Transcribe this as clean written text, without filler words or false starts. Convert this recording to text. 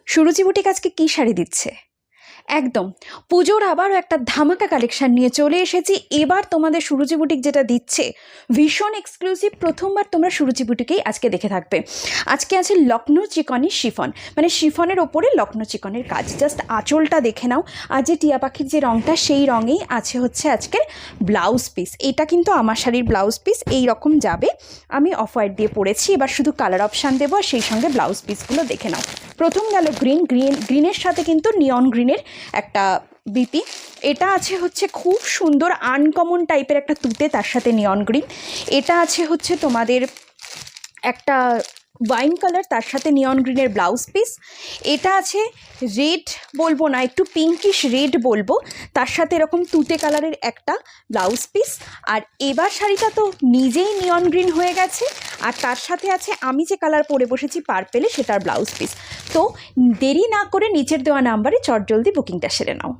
সুরুচি boutique আজকে কী শাড়ি দিচ্ছে? একদম পুজোর আবারও একটা ধামাকা কালেকশান নিয়ে চলে এসেছি। এবার তোমাদের সুরুচি বুটিক যেটা দিচ্ছে ভীষণ এক্সক্লুসিভ, প্রথমবার তোমরা সুরুচি বুটিকেই আজকে দেখে থাকবে। আজকে আছে লখনৌ চিকনি শিফন, মানে শিফনের ওপরে লখনৌ চিকনের কাজ। জাস্ট আঁচলটা দেখে নাও, আর যে টিয়া পাখির যে রঙটা সেই রঙেই আছে হচ্ছে আজকের ব্লাউজ পিস। এটা কিন্তু আমার শাড়ির ব্লাউজ পিস এই রকম যাবে। আমি অফ হোয়াইট দিয়ে পরেছি, এবার শুধু কালার অপশান দেবো আর সেই সঙ্গে ব্লাউজ পিসগুলো দেখে নাও। প্রথম গেল গ্রিনের সাথে কিন্তু নিয়ন গ্রিনের একটা বিপি। এটা আছে হচ্ছে খুব সুন্দর আনকমন টাইপের একটা তুতে, তার সাথে নিয়ন গ্রিন। এটা আছে হচ্ছে তোমাদের একটা ওয়াইন কালার, তার সাথে নিয়ন গ্রিনের ব্লাউজ পিস। এটা আছে রেড বলবো না, একটু পিঙ্কিশ রেড বলবো, তার সাথে এরকম তুতে কালারের একটা ব্লাউজ পিস। আর এবার শাড়িটা তো নিজেই নিয়ন গ্রিন হয়ে গেছে, আর তার সাথে আছে আমি যে কালার পরে বসেছি পার্পেলে, সেটার ব্লাউজ পিস। তো দেরি না করে নিচের দেওয়া নাম্বারে চটজলদি বুকিংটা সেরে নাও।